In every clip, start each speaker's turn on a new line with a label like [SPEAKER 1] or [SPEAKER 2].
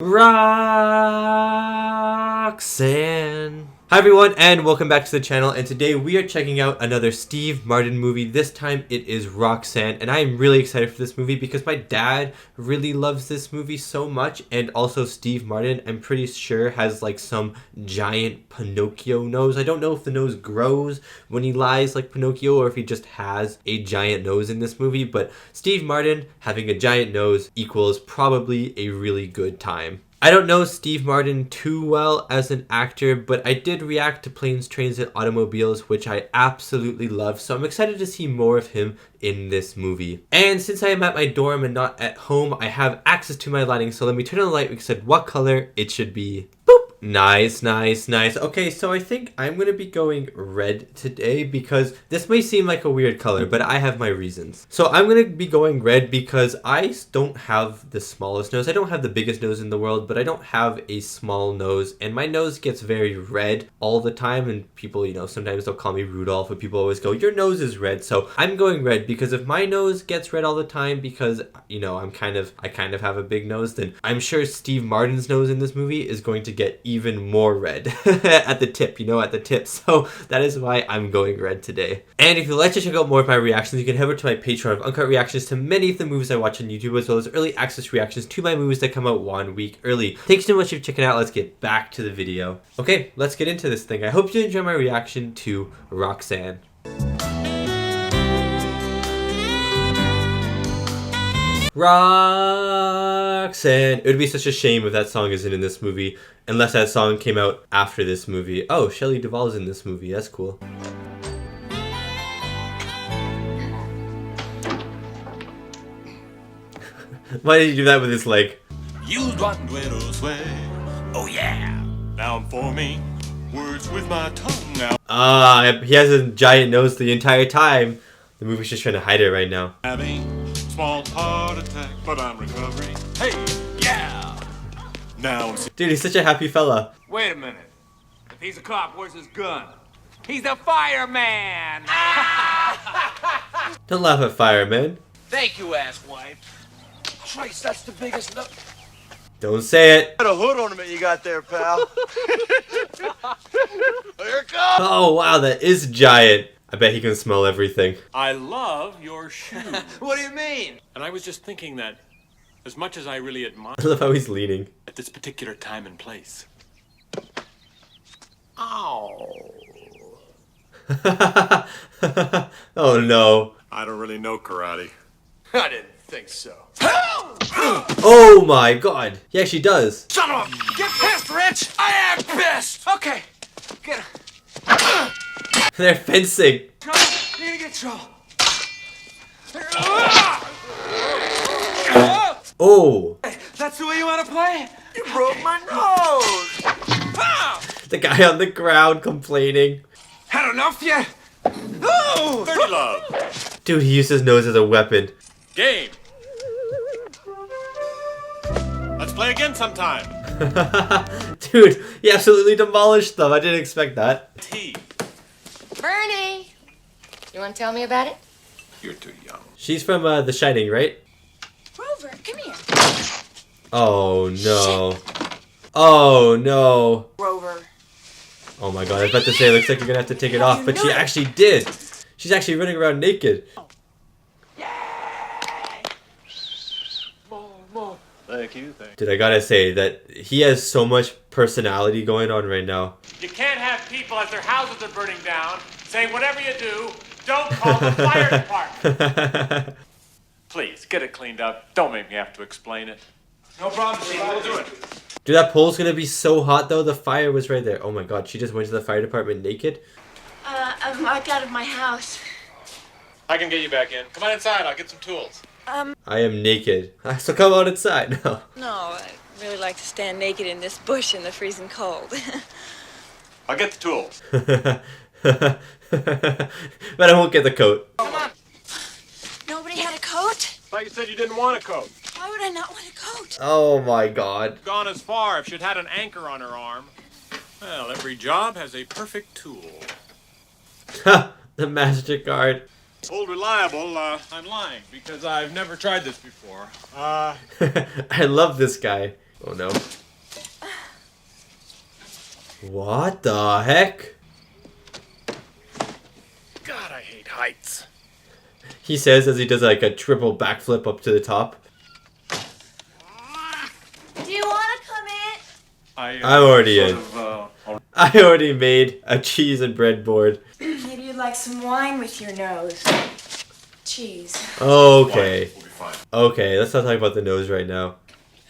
[SPEAKER 1] ROXANNE. Hi everyone and welcome back to the channel, and today we are checking out another Steve Martin movie. This time it is ROXANNE, and I am really excited for this movie because my dad really loves this movie so much, and also Steve Martin, I'm pretty sure, has like some giant Pinocchio nose. I don't know if the nose grows when he lies like Pinocchio or if he just has a giant nose in this movie, but Steve Martin having a giant nose equals probably a really good time. I don't know Steve Martin too well as an actor, but I did react to Planes, Trains, and Automobiles, which I absolutely love, so I'm excited to see more of him in this movie. And since I am at my dorm and not at home, I have access to my lighting, so let me turn on the light and said what color it should be. Boop! Nice, nice, nice. Okay, so I think I'm going to be going red today because this may seem like a weird color, but I have my reasons. So I'm going to be going red because I don't have the smallest nose. I don't have the biggest nose in the world, but I don't have a small nose, and my nose gets very red all the time, and people, sometimes they'll call me Rudolph, but people always go, your nose is red. So I'm going red because if my nose gets red all the time because, I kind of have a big nose, then I'm sure Steve Martin's nose in this movie is going to get even more red at the tip, at the tip. So that is why I'm going red today. And if you'd like to check out more of my reactions, you can head over to my Patreon of uncut reactions to many of the movies I watch on YouTube, as well as early access reactions to my movies that come out 1 week early. Thanks so much for checking out. Let's get back to the video. Okay, let's get into this thing. I hope you enjoy my reaction to ROXANNE. ROXANNE. It would be such a shame if that song isn't in this movie, unless that song came out after this movie. Oh, Shelley Duvall's in this movie. That's cool. Why did you do that with his leg?
[SPEAKER 2] Oh yeah. Now I'm forming words with my tongue now.
[SPEAKER 1] He has a giant nose the entire time. The movie's just trying to hide it right now.
[SPEAKER 2] Having small heart attack, but I'm recovering. Hey, yeah. Now I'm
[SPEAKER 1] Dude, he's such a happy fella.
[SPEAKER 3] Wait a minute. If he's a cop, where's his gun? He's a fireman!
[SPEAKER 1] Don't laugh at firemen.
[SPEAKER 3] Thank you, asswipe. Christ, that's the biggest nut.
[SPEAKER 1] Don't say it.
[SPEAKER 4] Got a hood ornament you got there, pal. Here it comes.
[SPEAKER 1] Oh, wow, that is giant. I bet he can smell everything.
[SPEAKER 5] I love your shoes.
[SPEAKER 3] What do you mean?
[SPEAKER 5] And I was just thinking that as much as I really admire
[SPEAKER 1] I love how he's leaning.
[SPEAKER 5] at this particular time and place.
[SPEAKER 3] Oh.
[SPEAKER 1] Oh, no.
[SPEAKER 2] I don't really know karate.
[SPEAKER 3] I didn't think so.
[SPEAKER 1] Oh, my God. He actually does.
[SPEAKER 3] Son of a... Get pissed, Rich! I am pissed! Okay. Get him.
[SPEAKER 1] They're fencing.
[SPEAKER 3] Trouble? You're gonna get trouble.
[SPEAKER 1] Oh.
[SPEAKER 3] That's the way you want to play?
[SPEAKER 4] You broke my nose.
[SPEAKER 1] The guy on the ground complaining.
[SPEAKER 3] Had enough yet? Oh!
[SPEAKER 2] Dirty love.
[SPEAKER 1] Dude, he used his nose as a weapon.
[SPEAKER 2] Game. Let's play again sometime.
[SPEAKER 1] Dude, he absolutely demolished them. I didn't expect that.
[SPEAKER 2] T.
[SPEAKER 6] Bernie, you want to tell me about it?
[SPEAKER 2] You're too young.
[SPEAKER 1] She's from The Shining, right?
[SPEAKER 6] Rover, come here.
[SPEAKER 1] Oh, no. Oh, no.
[SPEAKER 6] Rover.
[SPEAKER 1] Oh, my God. I was about to say, it looks like you're going to have to take it off, but she actually did. She's actually running around naked.
[SPEAKER 2] Thank you.
[SPEAKER 1] Dude, I gotta say that he has so much personality going on right now.
[SPEAKER 5] You can't have people as their houses are burning down saying whatever you do, don't call the fire department. Please, get it cleaned up. Don't make me have to explain it.
[SPEAKER 3] No problem, Steve. We'll do it.
[SPEAKER 1] Dude, that pole's gonna be so hot though. The fire was right there. Oh my God, she just went to the fire department naked.
[SPEAKER 6] I'm locked out of my house.
[SPEAKER 5] I can get you back in. Come on inside, I'll get some tools.
[SPEAKER 1] I am naked. So come on inside now.
[SPEAKER 7] No, I'd really like to stand naked in this bush in the freezing cold.
[SPEAKER 2] I'll get the tools.
[SPEAKER 1] But I won't get the coat.
[SPEAKER 3] Come on.
[SPEAKER 7] Nobody had a coat?
[SPEAKER 5] I thought you said you didn't want a coat.
[SPEAKER 7] Why would I not want a coat?
[SPEAKER 1] Oh my God.
[SPEAKER 5] Gone as far if she'd had an anchor on her arm. Well, every job has a perfect tool.
[SPEAKER 1] The MasterCard.
[SPEAKER 5] Old reliable, I'm lying because I've never tried this before.
[SPEAKER 1] I love this guy. Oh no. What the heck?
[SPEAKER 8] God, I hate heights.
[SPEAKER 1] He says as he does like a triple backflip up to the top.
[SPEAKER 6] Do you want to come in?
[SPEAKER 1] I'm already in. I already made a cheese and bread board.
[SPEAKER 7] Maybe you'd like some wine with your nose. Cheese.
[SPEAKER 1] Okay.
[SPEAKER 8] We'll be fine.
[SPEAKER 1] Okay, let's not talk about the nose right now.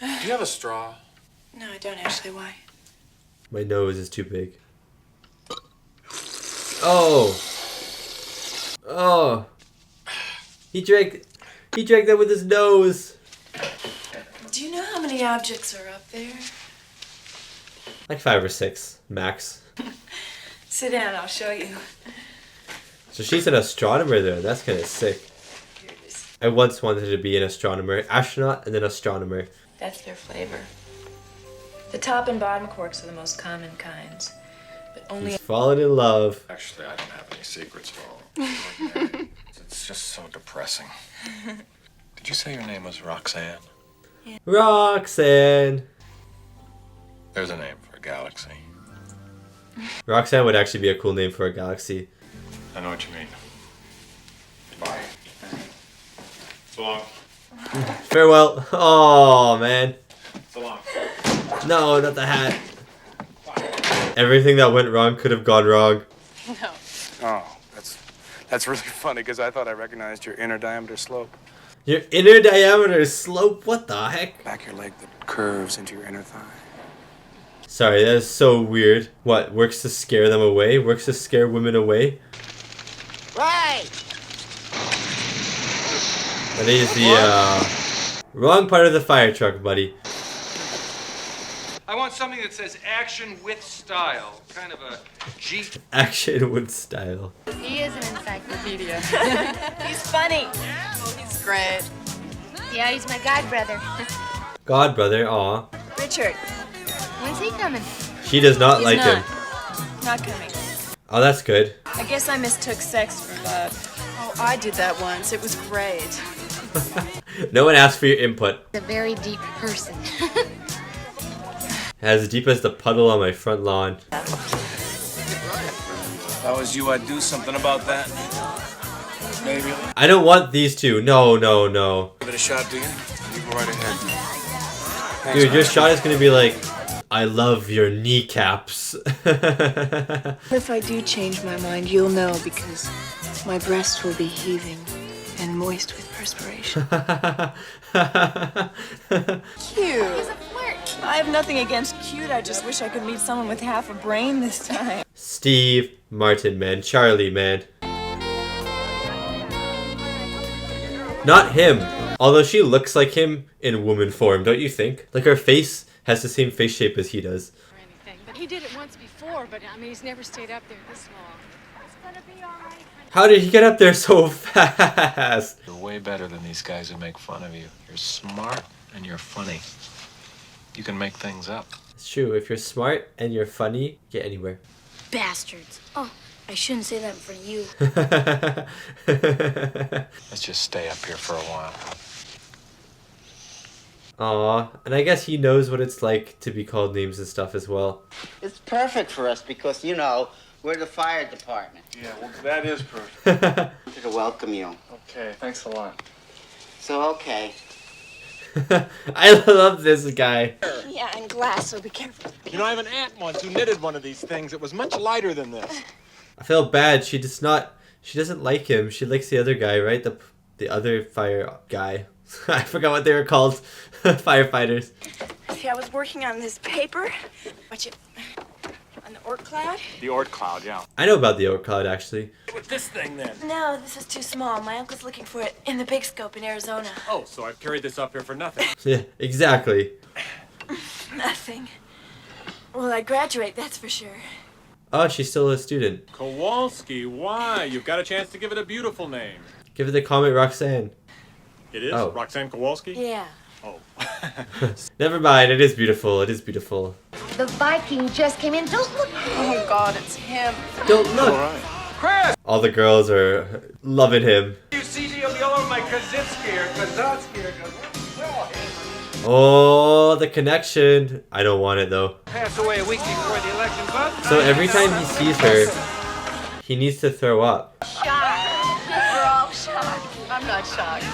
[SPEAKER 8] Do you have a straw?
[SPEAKER 7] No, I don't actually. Why?
[SPEAKER 1] My nose is too big. Oh. Oh. He drank that with his nose.
[SPEAKER 7] Do you know how many objects are up there?
[SPEAKER 1] Like 5 or 6 max.
[SPEAKER 7] Sit down, I'll show you.
[SPEAKER 1] So she's an astronomer there. That's kind of sick.
[SPEAKER 7] Here it is.
[SPEAKER 1] I once wanted to be an astronomer, astronaut, and then astronomer.
[SPEAKER 7] That's their flavor. The top and bottom corks are the most common kinds, but only.
[SPEAKER 1] He's fallen in love.
[SPEAKER 8] Actually, I don't have any secrets at all. It's just so depressing. Did you say your name was Roxanne?
[SPEAKER 1] Roxanne.
[SPEAKER 8] There's a name for a galaxy.
[SPEAKER 1] Roxanne would actually be a cool name for a galaxy.
[SPEAKER 8] I know what you mean. Bye. So long.
[SPEAKER 1] Farewell. Oh man.
[SPEAKER 8] So long.
[SPEAKER 1] No, not the hat. Everything that went wrong could have gone wrong.
[SPEAKER 7] No.
[SPEAKER 9] Oh, that's really funny because I thought I recognized your inner diameter slope.
[SPEAKER 1] Your inner diameter slope? What the heck?
[SPEAKER 9] Back your leg that curves into your inner thigh.
[SPEAKER 1] Sorry, that is so weird. What, works to scare them away? Works to scare women away?
[SPEAKER 6] Right.
[SPEAKER 1] That is the, wrong part of the fire truck, buddy.
[SPEAKER 10] I want something that says action with style. Kind of a Jeep.
[SPEAKER 1] Action with style.
[SPEAKER 6] He is an encyclopedia.
[SPEAKER 7] He's funny. Oh, he's great.
[SPEAKER 6] Yeah, he's my god brother.
[SPEAKER 1] God, brother, aw.
[SPEAKER 7] Richard.
[SPEAKER 6] When's he coming?
[SPEAKER 1] She does not
[SPEAKER 7] He's
[SPEAKER 1] like
[SPEAKER 7] not.
[SPEAKER 1] him.
[SPEAKER 7] Not coming.
[SPEAKER 1] Oh, that's good.
[SPEAKER 7] I guess I mistook sex for love. Oh, I did that once. It was great.
[SPEAKER 1] No one asked for your input.
[SPEAKER 6] A very deep person.
[SPEAKER 1] As deep as the puddle on my front lawn.
[SPEAKER 10] If I was you, I'd do something about that. Maybe.
[SPEAKER 1] I don't want these two. No, no, no.
[SPEAKER 10] Give it a shot, do you? You go right ahead.
[SPEAKER 1] Dude, your shot is gonna be like, I love your kneecaps.
[SPEAKER 7] If I do change my mind, you'll know because my breast will be heaving and moist with perspiration. Cute.
[SPEAKER 6] He's a flirt.
[SPEAKER 7] I have nothing against cute. I just wish I could meet someone with half a brain this time.
[SPEAKER 1] Steve Martin, man. Charlie, man. Not him. Although she looks like him in woman form, don't you think? Like her face has the same face shape as he does.
[SPEAKER 11] Or anything. But he did it once before, but I mean, he's never stayed up there this long. It's gonna be all right.
[SPEAKER 1] How did he get up there so fast?
[SPEAKER 12] You're way better than these guys who make fun of you. You're smart and you're funny. You can make things up.
[SPEAKER 1] It's true. If you're smart and you're funny, get anywhere.
[SPEAKER 11] Bastards. Oh, I shouldn't say that in front of you.
[SPEAKER 12] Let's just stay up here for a while.
[SPEAKER 1] Aw, and I guess he knows what it's like to be called names and stuff as well.
[SPEAKER 13] It's perfect for us because, you know, we're the fire department.
[SPEAKER 8] Yeah, well, that is perfect.
[SPEAKER 13] Here to welcome you.
[SPEAKER 8] Okay, thanks a lot.
[SPEAKER 13] So, okay.
[SPEAKER 1] I love this guy.
[SPEAKER 7] Yeah, and glass, so be careful.
[SPEAKER 10] You know, I have an aunt once who knitted one of these things. It was much lighter than this.
[SPEAKER 1] I feel bad. She doesn't like him. She likes the other guy, right? The other fire guy. I forgot what they were called. Firefighters.
[SPEAKER 7] See, I was working on this paper. Watch it. On the Oort cloud?
[SPEAKER 5] The Oort cloud, yeah.
[SPEAKER 1] I know about the Oat Cloud, actually.
[SPEAKER 5] With this thing, then.
[SPEAKER 7] No, this is too small. My uncle's looking for it in the big scope in Arizona.
[SPEAKER 5] Oh, so I've carried this up here for nothing.
[SPEAKER 1] Yeah, exactly.
[SPEAKER 7] Nothing. Well, I graduate, that's for sure.
[SPEAKER 1] Oh, she's still a student.
[SPEAKER 5] Kowalski, why? You've got a chance to give it a beautiful name.
[SPEAKER 1] Give it the comment, Roxanne.
[SPEAKER 5] It is?
[SPEAKER 1] Oh.
[SPEAKER 5] Roxanne Kowalski?
[SPEAKER 7] Yeah.
[SPEAKER 5] Oh.
[SPEAKER 1] Never mind. It is beautiful. It is beautiful.
[SPEAKER 6] The Viking just came in. Don't look.
[SPEAKER 7] Oh, God, it's him.
[SPEAKER 1] Don't look.
[SPEAKER 8] All right.
[SPEAKER 10] Chris!
[SPEAKER 1] All the girls are loving him.
[SPEAKER 10] You see the yellow of my Kaczynski or Kazatsky or
[SPEAKER 1] Oh, the connection. I don't want it though.
[SPEAKER 10] Pass away a week before the election, bud.
[SPEAKER 1] So every time he sees her, he needs to throw up.
[SPEAKER 7] Shocked. We're all shocked. I'm not shocked.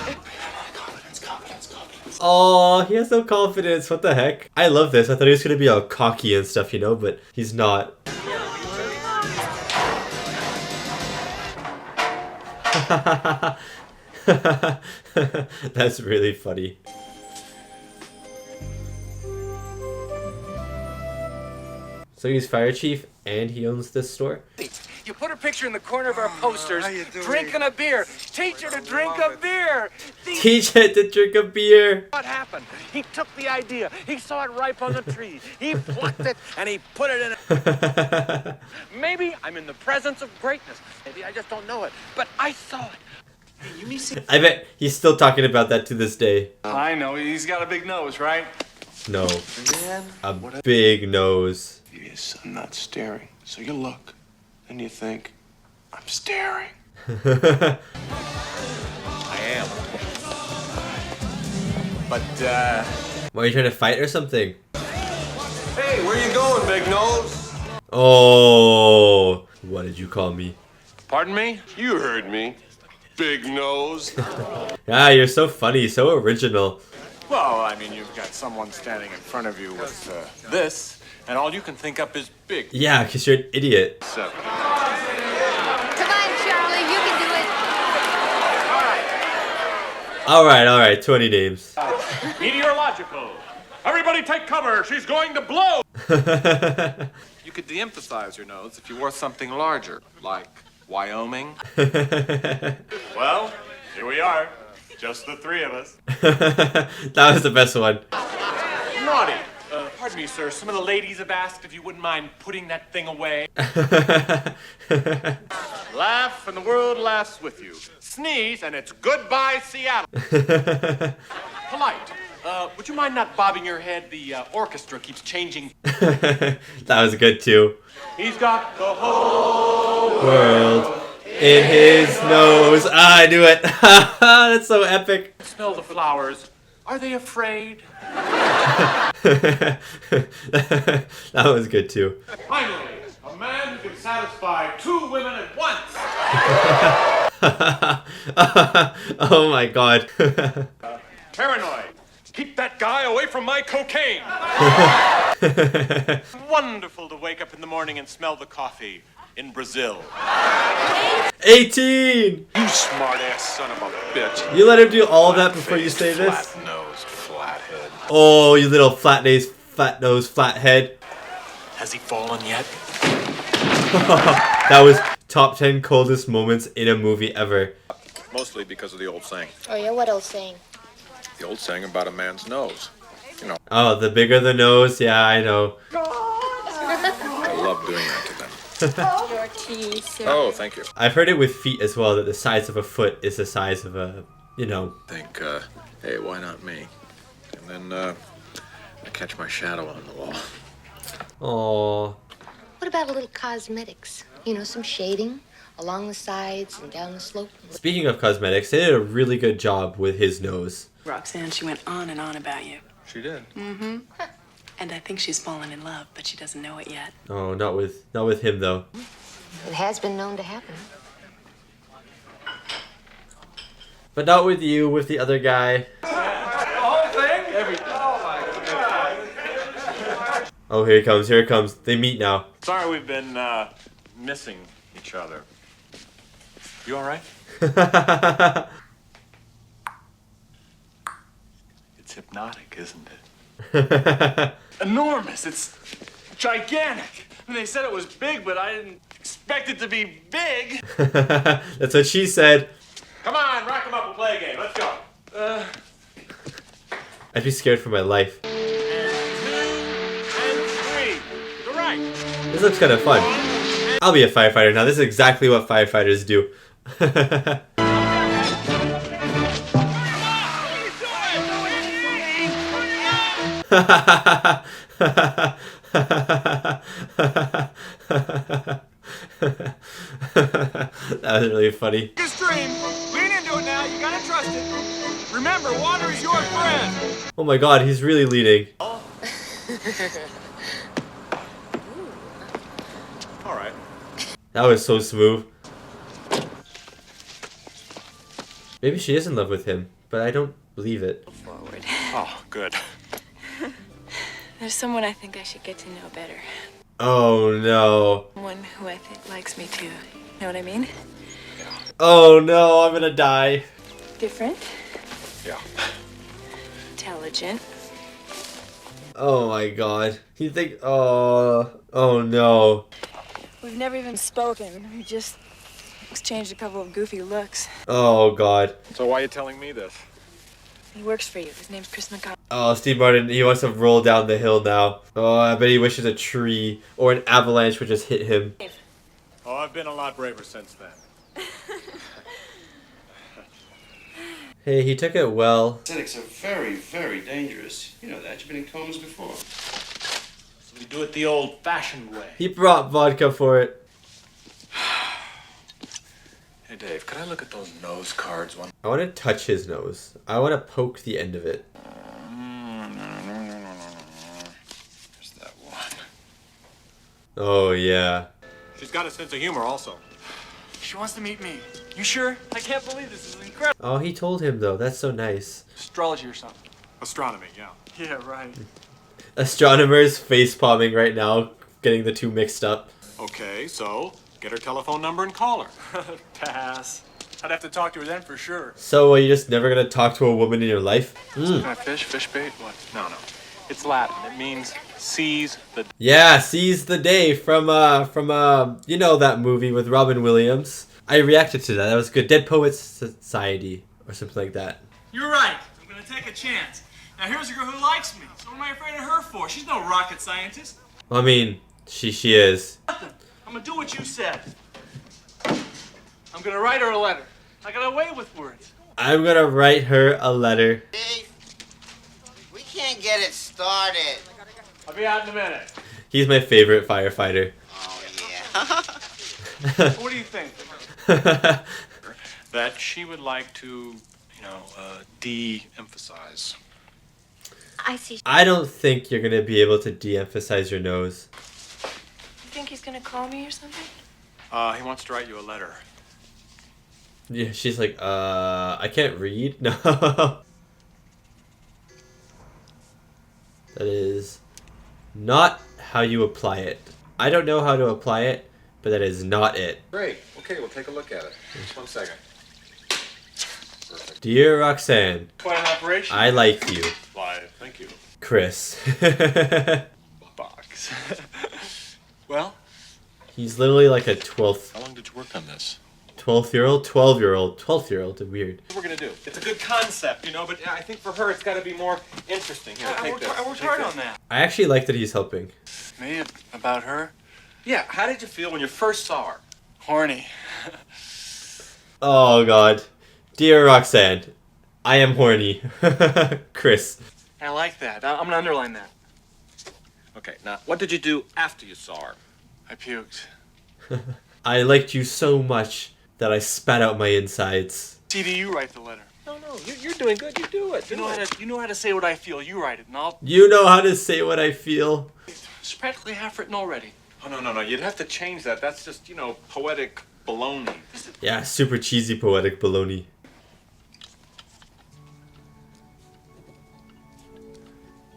[SPEAKER 1] Oh, he has no confidence. What the heck? I love this. I thought he was gonna be all cocky and stuff, you know, but he's not. That's really funny. So he's fire chief and he owns this store?
[SPEAKER 10] You put a picture in the corner of our posters, drinking a beer. Teach her to drink a beer.
[SPEAKER 1] Teach her to drink a beer.
[SPEAKER 10] What happened? He took the idea. He saw it ripe on the tree. He plucked it and he put it in a... Maybe I'm in the presence of greatness. Maybe I just don't know it. But I saw it. Hey, you see...
[SPEAKER 1] I bet he's still talking about that to this day.
[SPEAKER 9] I know. He's got a big nose, right?
[SPEAKER 1] No. A big nose.
[SPEAKER 14] Yes, I'm not staring. So you look, and you think, I'm staring.
[SPEAKER 8] I am. But,
[SPEAKER 1] Why are you trying to fight or something?
[SPEAKER 9] Hey, where you going, big nose?
[SPEAKER 1] Oh, what did you call me?
[SPEAKER 9] Pardon me? You heard me. Big nose.
[SPEAKER 1] Ah, you're so funny, so original.
[SPEAKER 5] Well, I mean, you've got someone standing in front of you with this, and all you can think up is big.
[SPEAKER 1] Yeah, because you're an idiot.
[SPEAKER 6] Come on, Charlie, you can do it.
[SPEAKER 1] Alright, 20 names.
[SPEAKER 5] Meteorological. Everybody take cover. She's going to blow. You could de-emphasize your nose if you wore something larger, like Wyoming. Well, here we are. Just the three of us.
[SPEAKER 1] That was the best one.
[SPEAKER 5] Naughty. Pardon me, sir. Some of the ladies have asked if you wouldn't mind putting that thing away. Laugh and the world laughs with you. Sneeze and it's goodbye, Seattle. Polite. Would you mind not bobbing your head? The orchestra keeps changing.
[SPEAKER 1] That was good too.
[SPEAKER 5] He's got the whole
[SPEAKER 1] World in his nose. Ah, I knew it. That's so epic.
[SPEAKER 5] Smell the flowers. Are they afraid?
[SPEAKER 1] That was good too.
[SPEAKER 5] Finally, a man who can satisfy two women at once.
[SPEAKER 1] Oh my god.
[SPEAKER 5] Paranoid. Keep that guy away from my cocaine. Wonderful to wake up in the morning and smell the coffee in Brazil.
[SPEAKER 1] 18!
[SPEAKER 8] You smart-ass son of a bitch.
[SPEAKER 1] You let him do all of that before you say this?
[SPEAKER 8] Flat-nosed flathead.
[SPEAKER 1] Oh, you little flat nose, flat head.
[SPEAKER 8] Has he fallen yet?
[SPEAKER 1] That was top 10 coldest moments in a movie ever.
[SPEAKER 8] Mostly because of the old saying.
[SPEAKER 6] Oh, yeah, what old saying?
[SPEAKER 8] The old saying about a man's nose. You know.
[SPEAKER 1] Oh, the bigger the nose? Yeah, I know.
[SPEAKER 8] I love doing that to them.
[SPEAKER 7] Your tea, sir.
[SPEAKER 8] Oh, thank you.
[SPEAKER 1] I've heard it with feet as well, that the size of a foot is the size of a, you know.
[SPEAKER 8] Think, hey, why not me? And then, I catch my shadow on the wall.
[SPEAKER 1] Aww.
[SPEAKER 6] What about a little cosmetics? You know, some shading along the sides and down the slope.
[SPEAKER 1] Speaking of cosmetics, they did a really good job with his nose.
[SPEAKER 15] Roxanne, she went on and on about you.
[SPEAKER 8] She did?
[SPEAKER 15] Mm-hmm. And I think she's fallen in love, but she doesn't know it yet.
[SPEAKER 1] Oh, not with him though.
[SPEAKER 6] It has been known to happen.
[SPEAKER 1] But not with you, with the other guy.
[SPEAKER 10] The whole thing? Everything. Oh, my God.
[SPEAKER 1] Oh, here it comes. They meet now.
[SPEAKER 5] Sorry we've been missing each other. You all right? It's hypnotic, isn't it? Enormous. It's gigantic. And they said it was big, but I didn't expect it to be big.
[SPEAKER 1] That's what she said.
[SPEAKER 5] Come on, rack 'em up and play a game. Let's go.
[SPEAKER 1] I'd be scared for my life.
[SPEAKER 5] And 2 and 3. To the right.
[SPEAKER 1] This looks kind of fun. I'll be a firefighter now. This is exactly what firefighters do. That was really funny.
[SPEAKER 10] Stream. Lean into it now. You gotta trust it. Remember, water is your friend.
[SPEAKER 1] Oh my god, he's really leading.
[SPEAKER 5] All right.
[SPEAKER 1] That was so smooth. Maybe she is in love with him, but I don't believe it.
[SPEAKER 15] Forward.
[SPEAKER 5] Oh, good.
[SPEAKER 15] There's someone I think I should get to know better.
[SPEAKER 1] Oh no.
[SPEAKER 15] One who I think likes me too. Know what I mean?
[SPEAKER 1] Oh no, I'm gonna die.
[SPEAKER 15] Different.
[SPEAKER 5] Yeah.
[SPEAKER 15] Intelligent.
[SPEAKER 1] Oh my god. You think, oh no.
[SPEAKER 7] We've never even spoken. We just exchanged a couple of goofy looks.
[SPEAKER 1] Oh god.
[SPEAKER 5] So why are you telling me this?
[SPEAKER 7] He works for you. His name's Chris McCall.
[SPEAKER 1] Oh, Steve Martin, he wants to roll down the hill now. Oh, I bet he wishes a tree or an avalanche would just hit him.
[SPEAKER 5] Oh, I've been a lot braver since then.
[SPEAKER 1] Hey, he took it well.
[SPEAKER 14] Anesthetics are very, very dangerous. You know that. You've been in comas before.
[SPEAKER 5] So we do it the old-fashioned way.
[SPEAKER 1] He brought vodka for it.
[SPEAKER 8] Hey, Dave, could I look at those nose cards one?
[SPEAKER 1] I want to touch his nose. I want to poke the end of it.
[SPEAKER 8] There's that one.
[SPEAKER 1] Oh, yeah.
[SPEAKER 5] She's got a sense of humor also.
[SPEAKER 10] She wants to meet me. You sure? I can't believe this is incredible.
[SPEAKER 1] Oh, he told him, though. That's so nice.
[SPEAKER 10] Astrology or something.
[SPEAKER 5] Astronomy, yeah.
[SPEAKER 10] Yeah, right.
[SPEAKER 1] Astronomers face-palming right now, getting the two mixed up.
[SPEAKER 5] Okay, so get her telephone number and call her.
[SPEAKER 10] Pass. I'd have to talk to her then for sure.
[SPEAKER 1] So, are you just never gonna talk to a woman in your life?
[SPEAKER 5] Can I fish? Fish bait? What? No. It's Latin. It means seize the...
[SPEAKER 1] Yeah, seize the day from you know that movie with Robin Williams. I reacted to that. That was good. Dead Poets Society or something like that.
[SPEAKER 10] You're right. I'm gonna take a chance. Now here's a girl who likes me. So what am I afraid of her for? She's no rocket scientist.
[SPEAKER 1] I mean, she is.
[SPEAKER 10] Nothing. I'm gonna do what you said. I'm gonna write her a letter. I got away with words.
[SPEAKER 1] I'm gonna write her a letter.
[SPEAKER 13] Dave, we can't get it started.
[SPEAKER 10] I'll be out in a minute.
[SPEAKER 1] He's my favorite firefighter.
[SPEAKER 13] Oh, yeah.
[SPEAKER 10] What do you think?
[SPEAKER 5] That she would like to, de-emphasize.
[SPEAKER 6] I see.
[SPEAKER 1] I don't think you're gonna be able to de-emphasize your nose.
[SPEAKER 15] You think he's gonna call me or something?
[SPEAKER 5] He wants to write you a letter.
[SPEAKER 1] Yeah, she's like, I can't read. No. That is not how you apply it. I don't know how to apply it, but that is not it.
[SPEAKER 8] Great. Okay, we'll take a look at it. Just 1 second.
[SPEAKER 1] Dear Roxanne,
[SPEAKER 10] Quite an operation.
[SPEAKER 1] I like you.
[SPEAKER 5] Why, thank you.
[SPEAKER 1] Chris.
[SPEAKER 5] Box.
[SPEAKER 10] Well?
[SPEAKER 1] He's literally like a 12th.
[SPEAKER 8] How long did you work on this?
[SPEAKER 1] 12-year-old? 12-year-old. 12-year-old. Weird.
[SPEAKER 5] What we're gonna do? It's a good concept, but I think for her it's got to be more interesting. Here, take this.
[SPEAKER 10] I worked hard on that.
[SPEAKER 1] I actually like that he's helping.
[SPEAKER 10] Me? About her?
[SPEAKER 5] Yeah, how did you feel when you first saw her?
[SPEAKER 10] Horny.
[SPEAKER 1] Oh god. Dear Roxanne, I am horny. Chris.
[SPEAKER 10] I like that. I'm gonna underline that.
[SPEAKER 5] Okay, now, what did you do after you saw her?
[SPEAKER 10] I puked.
[SPEAKER 1] I liked you so much that I spat out my insides.
[SPEAKER 10] CD, you write the letter.
[SPEAKER 5] No, you're doing good. You do it.
[SPEAKER 10] You know how to say what I feel. You write it, and I'll...
[SPEAKER 1] You know how to say what I feel.
[SPEAKER 10] It's practically half written already.
[SPEAKER 5] Oh, no. You'd have to change that. That's just, poetic baloney.
[SPEAKER 1] Yeah, super cheesy poetic baloney.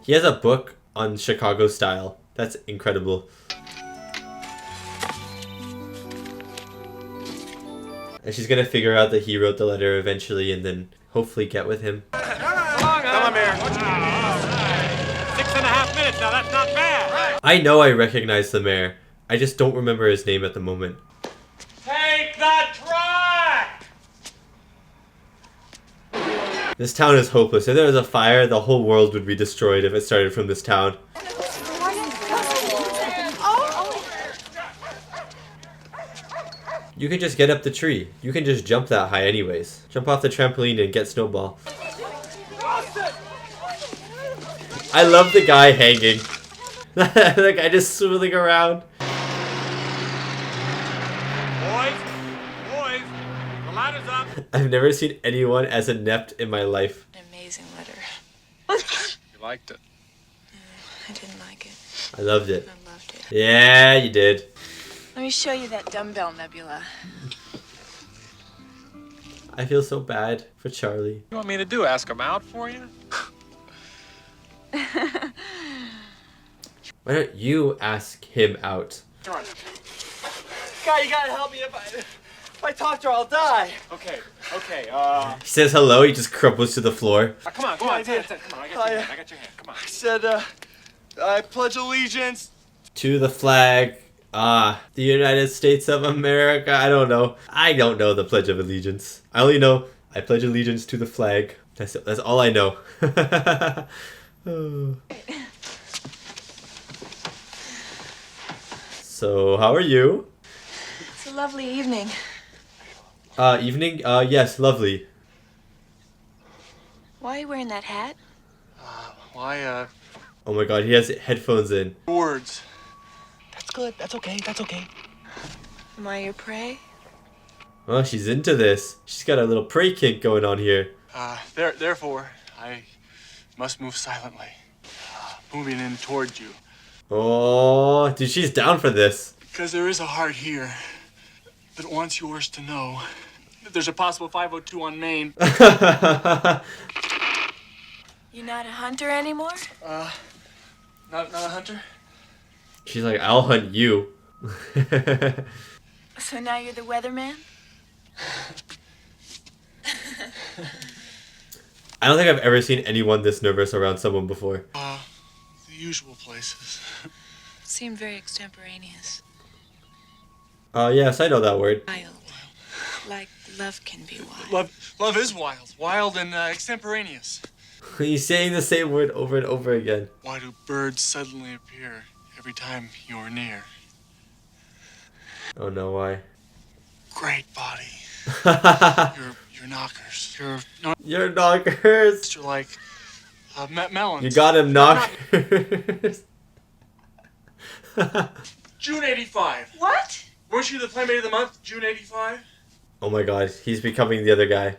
[SPEAKER 1] He has a book on Chicago style. That's incredible. And she's gonna figure out that he wrote the letter eventually and then hopefully get with him.
[SPEAKER 5] Come on, Mayor. 6.5 minutes. Now, that's not bad.
[SPEAKER 1] I know I recognize the mayor. I just don't remember his name at the moment.
[SPEAKER 10] Take the truck!
[SPEAKER 1] This town is hopeless. If there was a fire, the whole world would be destroyed if it started from this town. You can just get up the tree. You can just jump that high anyways. Jump off the trampoline and get snowball. I love the guy hanging. The guy just swirling around.
[SPEAKER 5] Boys, the ladder's up.
[SPEAKER 1] I've never seen anyone as inept in my life.
[SPEAKER 15] An amazing letter.
[SPEAKER 5] You liked it?
[SPEAKER 7] I didn't like it.
[SPEAKER 1] I loved it.
[SPEAKER 7] I loved it.
[SPEAKER 1] Yeah, you did.
[SPEAKER 7] Let me show you that dumbbell nebula.
[SPEAKER 1] I feel so bad for Charlie.
[SPEAKER 5] You want me to do? Ask him out for you?
[SPEAKER 1] Why don't you ask him out?
[SPEAKER 10] Come on. Guy, you gotta help me. If I talk to her, I'll die. Okay.
[SPEAKER 1] He says hello, he just crumples to the floor.
[SPEAKER 5] Come on. Come on, I got your hand. Come on.
[SPEAKER 10] I said, I pledge allegiance
[SPEAKER 1] To the flag. The United States of America. I don't know. I don't know the Pledge of Allegiance. I only know I pledge allegiance to the flag. That's all I know. So, how are you?
[SPEAKER 7] It's a lovely evening.
[SPEAKER 1] Evening? Yes, lovely.
[SPEAKER 7] Why are you wearing that hat?
[SPEAKER 10] Why,
[SPEAKER 1] Oh my god, he has headphones in.
[SPEAKER 10] words. That's good. That's okay.
[SPEAKER 7] Am I your prey?
[SPEAKER 1] Oh, she's into this. She's got a little prey kink going on here.
[SPEAKER 10] Therefore, I must move silently, moving in toward you.
[SPEAKER 1] Oh, dude, she's down for this.
[SPEAKER 10] Because there is a heart here that wants yours to know that there's a possible 502 on Main.
[SPEAKER 7] You not a hunter anymore?
[SPEAKER 10] Not a hunter?
[SPEAKER 1] She's like, I'll hunt you.
[SPEAKER 7] So now you're the weatherman?
[SPEAKER 1] I don't think I've ever seen anyone this nervous around someone before.
[SPEAKER 10] The usual places.
[SPEAKER 7] Seemed very extemporaneous.
[SPEAKER 1] Yes, I know that word.
[SPEAKER 7] Wild. Like love can be wild.
[SPEAKER 10] Love is wild. Wild and extemporaneous.
[SPEAKER 1] He's saying the same word over and over again.
[SPEAKER 10] Why do birds suddenly appear every time you're near?
[SPEAKER 1] Oh no, why?
[SPEAKER 10] Great body. You're knockers.
[SPEAKER 1] You're knockers.
[SPEAKER 10] You're like melons.
[SPEAKER 1] You got him, knockers.
[SPEAKER 10] June 85.
[SPEAKER 7] What?
[SPEAKER 10] Weren't you the Playmate of the Month, June 85?
[SPEAKER 1] Oh my god, he's becoming the other guy.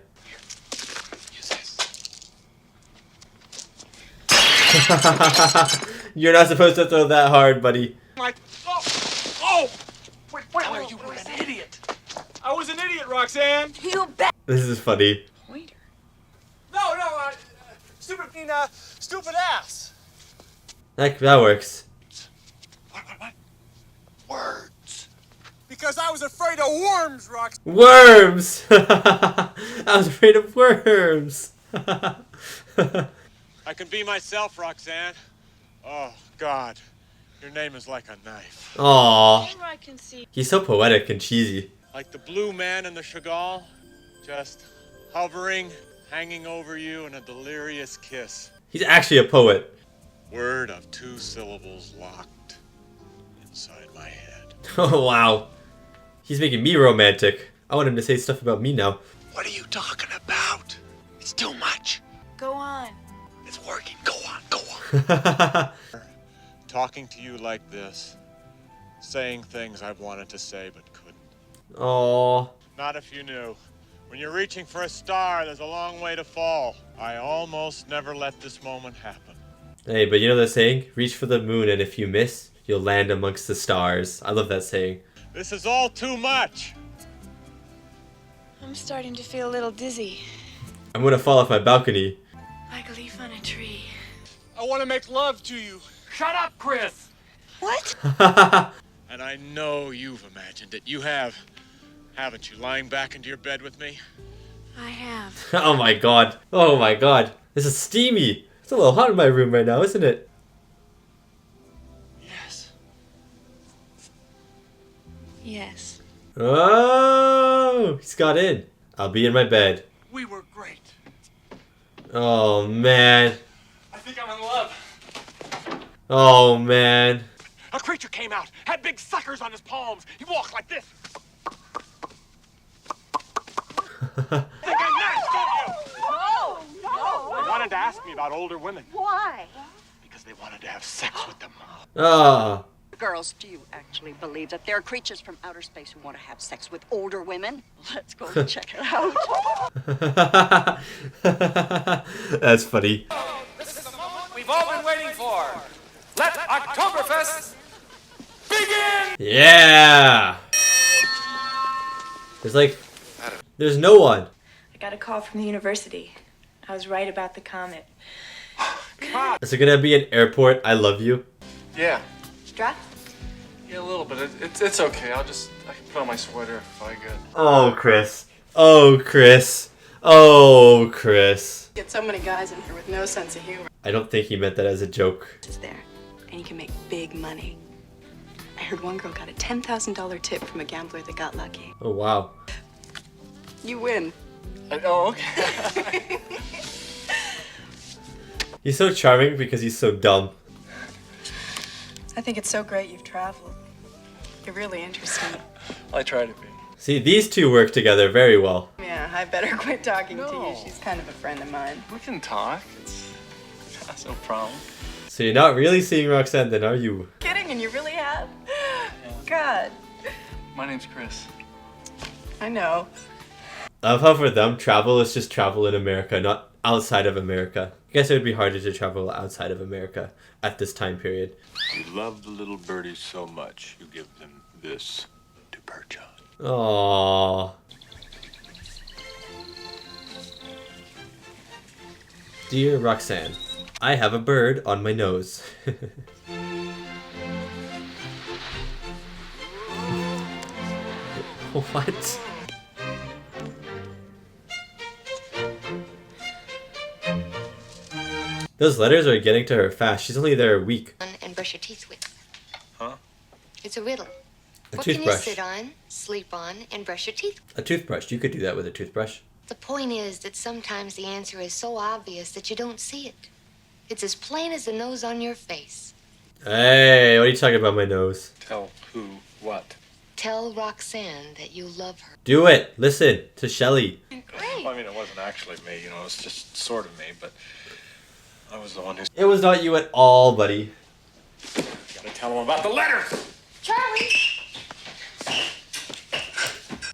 [SPEAKER 1] You're not supposed to throw that hard, buddy.
[SPEAKER 10] Like, oh! Wait, you were an idiot. I was an idiot, Roxanne.
[SPEAKER 7] You bet.
[SPEAKER 1] This is funny.
[SPEAKER 7] Pointer.
[SPEAKER 10] No, stupid ass.
[SPEAKER 1] That works.
[SPEAKER 10] What? Words. Because I was afraid of worms, Roxanne.
[SPEAKER 1] Worms! I was afraid of worms.
[SPEAKER 5] I can be myself, Roxanne. Oh, God. Your name is like a knife.
[SPEAKER 1] Aww.
[SPEAKER 7] I can see.
[SPEAKER 1] He's so poetic and cheesy.
[SPEAKER 5] Like the blue man in the Chagall. Just hovering, hanging over you in a delirious kiss.
[SPEAKER 1] He's actually a poet.
[SPEAKER 5] Word of 2 syllables locked inside my head.
[SPEAKER 1] Oh, wow. He's making me romantic. I want him to say stuff about me now.
[SPEAKER 10] What are you talking about? It's too much.
[SPEAKER 7] Go on.
[SPEAKER 10] It's working. Go on.
[SPEAKER 5] Talking to you like this. Saying things I've wanted to say but couldn't.
[SPEAKER 1] Aww.
[SPEAKER 5] Not if you knew. When you're reaching for a star, there's a long way to fall. I almost never let this moment happen.
[SPEAKER 1] Hey, but you know the saying? Reach for the moon and if you miss, you'll land amongst the stars. I love that saying.
[SPEAKER 5] This is all too much.
[SPEAKER 7] I'm starting to feel a little dizzy.
[SPEAKER 1] I'm gonna fall off my balcony.
[SPEAKER 7] Like a leaf on a tree.
[SPEAKER 10] I want to make love to you.
[SPEAKER 3] Shut up, Chris!
[SPEAKER 7] What?
[SPEAKER 5] And I know you've imagined it. You have, haven't you? Lying back into your bed with me?
[SPEAKER 7] I have.
[SPEAKER 1] Oh my god. Oh my god. This is steamy. It's a little hot in my room right now, isn't it?
[SPEAKER 10] Yes.
[SPEAKER 7] Yes.
[SPEAKER 1] Oh, he's got in. I'll be in my bed.
[SPEAKER 10] We were great.
[SPEAKER 1] Oh man.
[SPEAKER 10] I think I'm in love.
[SPEAKER 1] Oh man.
[SPEAKER 10] A creature came out, had big suckers on his palms. He walked like this. Think I'm nice, don't you?
[SPEAKER 7] No!
[SPEAKER 10] They wanted to ask me about older women.
[SPEAKER 7] Why?
[SPEAKER 10] Because they wanted to have sex with them.
[SPEAKER 1] Ah.
[SPEAKER 16] Girls, do you actually believe that there are creatures from outer space who want to have sex with older women? Let's go and check it out.
[SPEAKER 1] That's funny.
[SPEAKER 10] This is the moment we've all 4. Let Oktoberfest begin!
[SPEAKER 1] Yeah! There's no one.
[SPEAKER 7] I got a call from the university. I was right about the comet.
[SPEAKER 1] Is it gonna be an airport? I love you.
[SPEAKER 5] Yeah.
[SPEAKER 7] Drop?
[SPEAKER 5] Yeah, a little bit. It's okay. I can put on my sweater if I get.
[SPEAKER 1] Oh, Chris. Oh, Chris. Oh, Chris.
[SPEAKER 15] Get so many guys in here with no sense of humor.
[SPEAKER 1] I don't think he meant that as a joke.
[SPEAKER 15] Is there, and you can make big money. I heard one girl got a $10,000 tip from a gambler that got lucky.
[SPEAKER 1] Oh, wow.
[SPEAKER 15] You win.
[SPEAKER 5] Oh, okay.
[SPEAKER 1] He's so charming because he's so dumb.
[SPEAKER 15] I think it's so great you've traveled. You're really interesting.
[SPEAKER 5] I try to be.
[SPEAKER 1] See, these two work together very well.
[SPEAKER 15] Yeah, I better quit talking to you. She's kind of a friend of mine.
[SPEAKER 5] We can talk. That's no problem.
[SPEAKER 1] So you're not really seeing Roxanne then, are you?
[SPEAKER 15] Kidding, and you really have? God.
[SPEAKER 5] My name's Chris.
[SPEAKER 15] I know.
[SPEAKER 1] I love how for them, travel is just travel in America, not outside of America. I guess it would be harder to travel outside of America at this time period.
[SPEAKER 8] You love the little birdies so much, you give them this to perch on.
[SPEAKER 1] Aww. Dear Roxanne, I have a bird on my nose. What? Those letters are getting to her fast. She's only there a week.
[SPEAKER 6] And brush your teeth with.
[SPEAKER 5] Huh?
[SPEAKER 6] It's a riddle.
[SPEAKER 1] A
[SPEAKER 6] what
[SPEAKER 1] toothbrush.
[SPEAKER 6] can you sit on, sleep on, and brush your teeth with?
[SPEAKER 1] A toothbrush. You could do that with a toothbrush.
[SPEAKER 6] The point is that sometimes the answer is so obvious that you don't see it. It's as plain as the nose on your face.
[SPEAKER 1] Hey, what are you talking about my nose?
[SPEAKER 5] Tell who what?
[SPEAKER 6] Tell Roxanne that you love her.
[SPEAKER 1] Do it. Listen to Shelley.
[SPEAKER 6] Great.
[SPEAKER 8] I mean, it wasn't actually me, you know, it was just sort of me, but I was the one who...
[SPEAKER 1] It was not you at all, buddy.
[SPEAKER 5] Gotta tell him about the letters!
[SPEAKER 6] Charlie!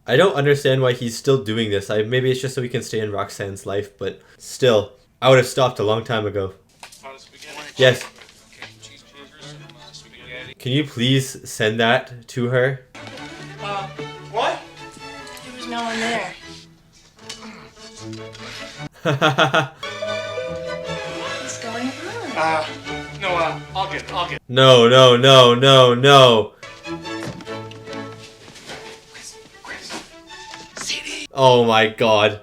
[SPEAKER 1] I don't understand why he's still doing this. Maybe it's just so he can stay in Roxanne's life, but still, I would have stopped a long time ago. Yes. Can you please send that to her?
[SPEAKER 5] What?
[SPEAKER 7] There was no one there. What's going on?
[SPEAKER 5] No, I'll get it.
[SPEAKER 1] No, no, no, no, no. Oh my god.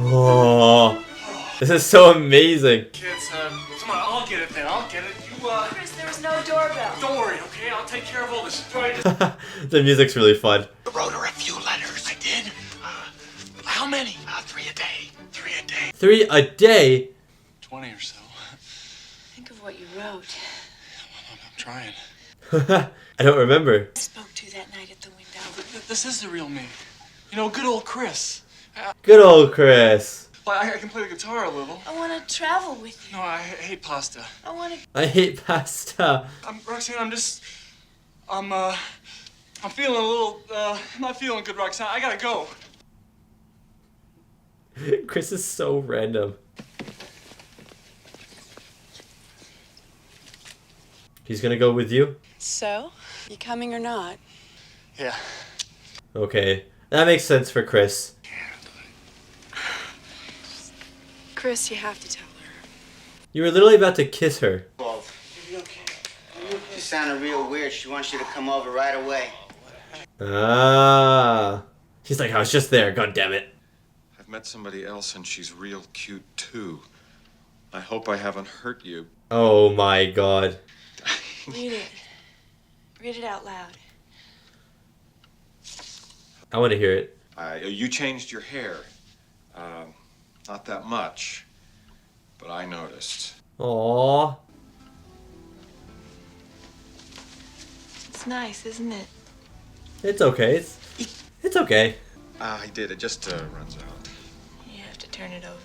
[SPEAKER 1] Oh, this is so amazing.
[SPEAKER 5] Kids, come on, I'll get it then. I'll get it. You,
[SPEAKER 7] Chris, there was no doorbell.
[SPEAKER 5] don't worry, okay? I'll take care of all this.
[SPEAKER 1] The music's really fun.
[SPEAKER 10] I wrote her a few letters. I did? How many? 3 a day. 3 a day.
[SPEAKER 1] 3 a day?
[SPEAKER 5] 20 or so.
[SPEAKER 7] Think of what you wrote.
[SPEAKER 5] I'm trying.
[SPEAKER 1] I don't remember.
[SPEAKER 7] I spoke to that night at the window.
[SPEAKER 5] This is the real me. You know, good old Chris.
[SPEAKER 1] Good old Chris.
[SPEAKER 5] I can play the guitar a little.
[SPEAKER 7] I want to travel with you.
[SPEAKER 5] No, I hate pasta.
[SPEAKER 7] I want to...
[SPEAKER 1] I hate pasta.
[SPEAKER 5] Roxanne, I'm feeling a little, I'm not feeling good, Roxanne. I gotta go.
[SPEAKER 1] Chris is so random. He's gonna go with you?
[SPEAKER 15] So, you coming or not?
[SPEAKER 5] Yeah.
[SPEAKER 1] Okay. That makes sense for Chris.
[SPEAKER 15] Chris, you have to tell her.
[SPEAKER 1] You were literally about to kiss her.
[SPEAKER 13] She sounded real weird. She wants you to come over right away.
[SPEAKER 1] Ah. He's like, I was just there, god damn it.
[SPEAKER 8] I've met somebody else and she's real cute too. I hope I haven't hurt you.
[SPEAKER 1] Oh my god.
[SPEAKER 7] Read it. Read it out loud.
[SPEAKER 1] I want to hear it.
[SPEAKER 8] You changed your hair. Not that much, but I noticed.
[SPEAKER 1] Aww.
[SPEAKER 7] It's nice, isn't it?
[SPEAKER 1] It's okay. It's okay.
[SPEAKER 8] I did. It just runs out.
[SPEAKER 7] You have to turn it over.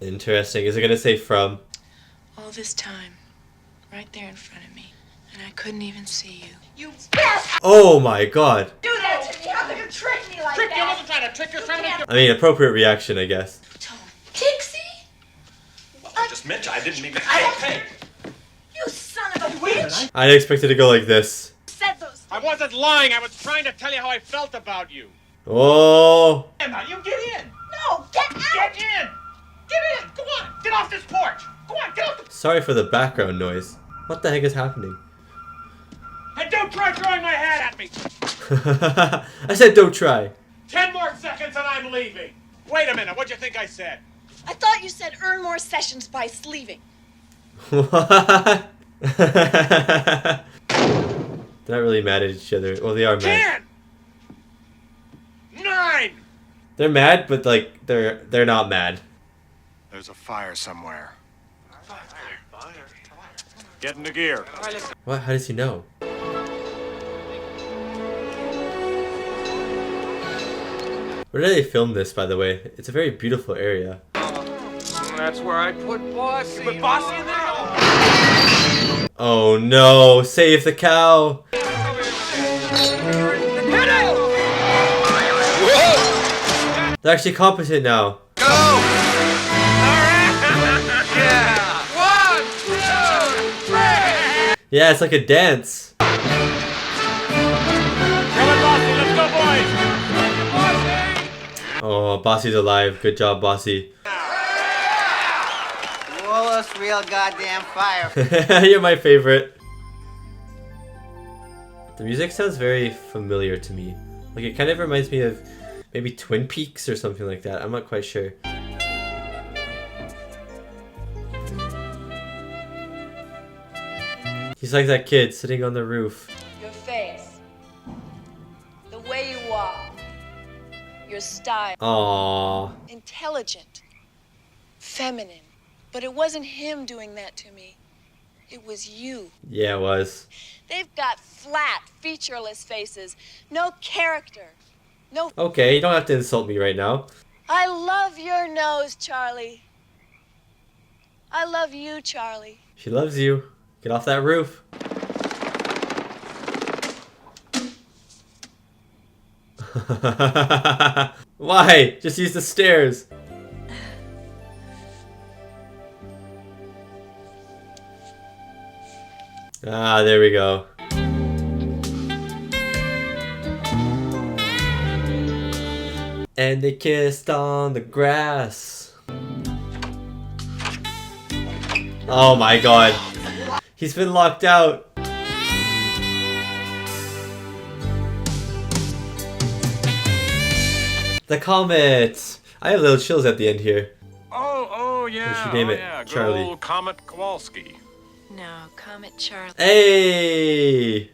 [SPEAKER 1] Interesting. Is it gonna say from?
[SPEAKER 7] All this time, right there in front of me, and I couldn't even see you.
[SPEAKER 6] You bastard!
[SPEAKER 1] Oh my god.
[SPEAKER 6] Do that to me! How could you trick me like that?
[SPEAKER 5] I wasn't trying to trick you.
[SPEAKER 1] I mean, appropriate reaction, I guess.
[SPEAKER 6] Dixie?
[SPEAKER 5] just mentioned. I didn't mean to. Hey!
[SPEAKER 16] You son of a bitch!
[SPEAKER 1] I expected to go like this.
[SPEAKER 16] Said those.
[SPEAKER 10] I wasn't lying. I was trying to tell you how I felt about you.
[SPEAKER 1] Oh.
[SPEAKER 10] Emma, you get in.
[SPEAKER 16] No, get out!
[SPEAKER 10] Get in! Get in! Go on! Get off this porch! Go on, get off the...
[SPEAKER 1] Sorry for the background noise. What the heck is happening?
[SPEAKER 10] And don't try throwing my hat at me!
[SPEAKER 1] I said don't try.
[SPEAKER 10] 10 more seconds and I'm leaving. Wait a minute, what'd you think I said?
[SPEAKER 15] I thought you said earn more sessions by sleeving.
[SPEAKER 1] What? They're not really mad at each other. Well, they are mad.
[SPEAKER 10] 10! 9!
[SPEAKER 1] They're mad, but like they're not mad.
[SPEAKER 8] There's a fire somewhere.
[SPEAKER 5] Get into gear.
[SPEAKER 1] What? How does he know? Where did they film this, by the way? It's a very beautiful area.
[SPEAKER 3] That's where I put Bossy.
[SPEAKER 10] Put Bossy in there?
[SPEAKER 1] Oh no! Save the cow! They're actually competent now.
[SPEAKER 3] Go! Yeah! 1, 2, 3!
[SPEAKER 1] Yeah, it's like a dance.
[SPEAKER 10] Come on, Bossy, let's go, boys!
[SPEAKER 1] Oh, Bossy's alive. Good job, Bossy.
[SPEAKER 13] Wallace, real goddamn fire.
[SPEAKER 1] You're my favorite. The music sounds very familiar to me. Like, it kind of reminds me of maybe Twin Peaks or something like that. I'm not quite sure. He's like that kid sitting on the roof.
[SPEAKER 7] Your face. The way you walk. Your style.
[SPEAKER 1] Aww.
[SPEAKER 7] Intelligent. Feminine. But it wasn't him doing that to me. It was you.
[SPEAKER 1] Yeah, it was.
[SPEAKER 7] They've got flat, featureless faces. No character. No...
[SPEAKER 1] Okay, you don't have to insult me right now.
[SPEAKER 7] I love your nose, Charlie. I love you, Charlie.
[SPEAKER 1] She loves you. Get off that roof. Why? Just use the stairs. Ah, there we go. And they kissed on the grass. Oh my god. He's been locked out. The comet. I have little chills at the end here.
[SPEAKER 5] Oh yeah.
[SPEAKER 1] What should we name it?
[SPEAKER 5] Yeah. Good
[SPEAKER 1] Charlie.
[SPEAKER 5] old Comet Kowalski.
[SPEAKER 15] No, Comet Charlie.
[SPEAKER 1] Hey!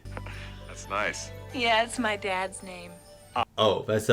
[SPEAKER 5] That's nice.
[SPEAKER 15] Yeah, it's my dad's name.
[SPEAKER 1] Oh, that's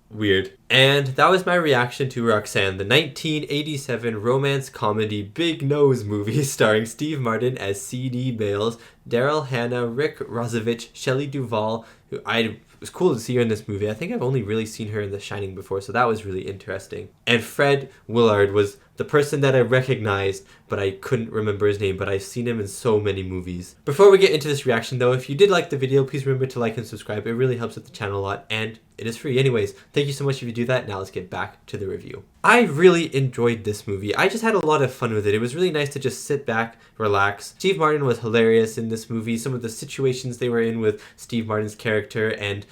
[SPEAKER 1] weird. And that was my reaction to Roxanne, the 1987 romance comedy Big Nose movie starring Steve Martin as C.D. Bales, Daryl Hannah, Rick Rossovich, Shelley Duvall, who it was cool to see her in this movie. I think I've only really seen her in The Shining before, so that was really interesting. And Fred Willard was the person that I recognized, but I couldn't remember his name, but I've seen him in so many movies. Before we get into this reaction though, if you did like the video, please remember to like and subscribe. It really helps with the channel a lot, and it is free. Anyways, thank you so much if you do that. Now let's get back to the review. I really enjoyed this movie. I just had a lot of fun with it. It was really nice to just sit back, relax. Steve Martin was hilarious in this movie. Some of the situations they were in with Steve Martin's character and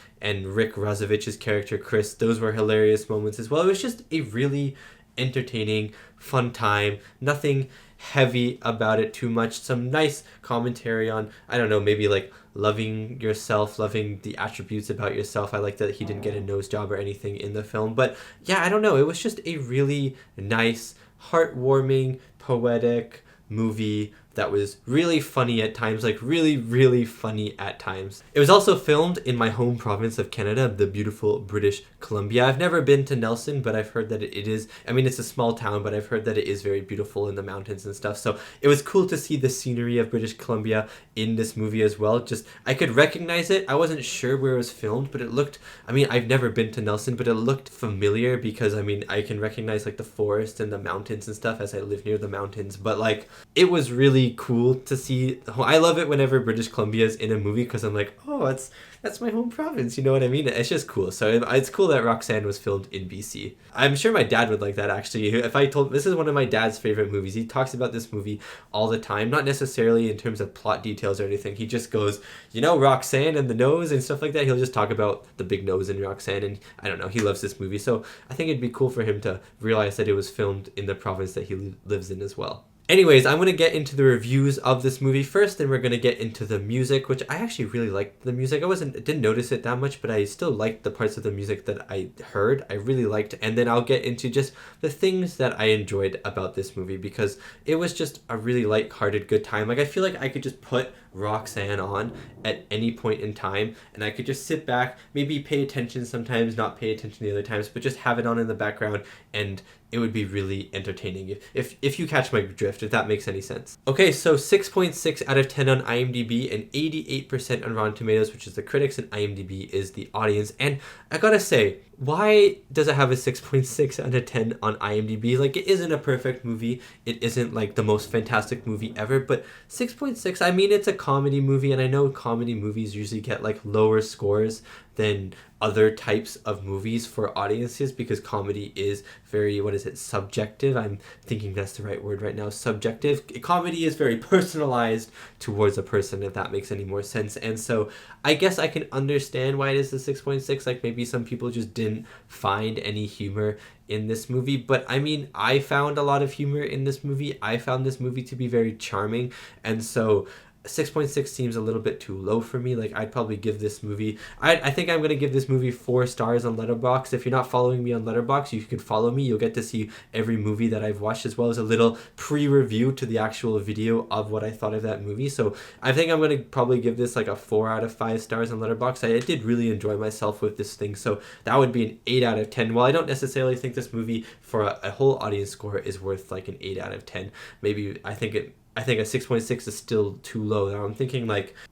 [SPEAKER 1] Rick Rossovich's character, Chris, those were hilarious moments as well. It was just a really entertaining, fun time. Nothing heavy about it too much. Some nice commentary on, I don't know, maybe like loving yourself, loving the attributes about yourself. I like that he didn't get a nose job or anything in the film. But yeah, I don't know. It was just a really nice, heartwarming, poetic movie that was really funny at times, like really, really funny at times. It was also filmed in my home province of Canada, the beautiful British Columbia. I've never been to Nelson, but I've heard that it is, I mean, it's a small town, but I've heard that it is very beautiful in the mountains and stuff. So it was cool to see the scenery of British Columbia in this movie as well. Just, I could recognize it. I wasn't sure where it was filmed, but it looked, I mean, I've never been to Nelson, but it looked familiar because, I mean, I can recognize like the forest and the mountains and stuff as I live near the mountains. But like, it was really really cool to see. I love it whenever British Columbia is in a movie because I'm like, oh, that's my home province, you know what I mean? It's just cool. So it's cool that Roxanne was filmed in BC. I'm sure my dad would like that, actually. If I told, this is one of my dad's favorite movies. He talks about this movie all the time, not necessarily in terms of plot details or anything. He just goes, you know, Roxanne and the nose and stuff like that. He'll just talk about the big nose in Roxanne, and I don't know, he loves this movie. So I think it'd be cool for him to realize that it was filmed in the province that he lives in as well. Anyways, I'm going to get into the reviews of this movie first, then we're going to get into the music, which I actually really liked the music. I didn't notice it that much, but I still liked the parts of the music that I heard. I really liked, and then I'll get into just the things that I enjoyed about this movie, because it was just a really light-hearted good time. Like, I feel like I could just put Roxanne on at any point in time, and I could just sit back, maybe pay attention sometimes, not pay attention the other times, but just have it on in the background, and it would be really entertaining if you catch my drift, if that makes any sense. Okay, so 6.6 out of 10 on IMDb and 88% on Rotten Tomatoes, which is the critics, and IMDb is the audience. And I gotta say, why does it have a 6.6 out of 10 on IMDb? Like, it isn't a perfect movie. It isn't like the most fantastic movie ever, but 6.6, I mean, it's a comedy movie, and I know comedy movies usually get like lower scores than other types of movies for audiences, because comedy is very, subjective. I'm thinking that's the right word right now, subjective. Comedy is very personalized towards a person, if that makes any more sense. And so I guess I can understand why it is a 6.6. Like, maybe some people just didn't find any humor in this movie, but I mean, I found a lot of humor in this movie. I found this movie to be very charming, and so 6.6 seems a little bit too low for me. Like, I'd probably give this movie, I think I'm going to give this movie 4 stars on Letterboxd. If you're not following me on Letterboxd, you can follow me. You'll get to see every movie that I've watched, as well as a little pre-review to the actual video of what I thought of that movie. So I think I'm going to probably give this like a 4 out of 5 stars on Letterboxd. I did really enjoy myself with this thing, so that would be an 8 out of 10. While I don't necessarily think this movie for a whole audience score is worth like an 8 out of 10, maybe I think a 6.6 is still too low. Now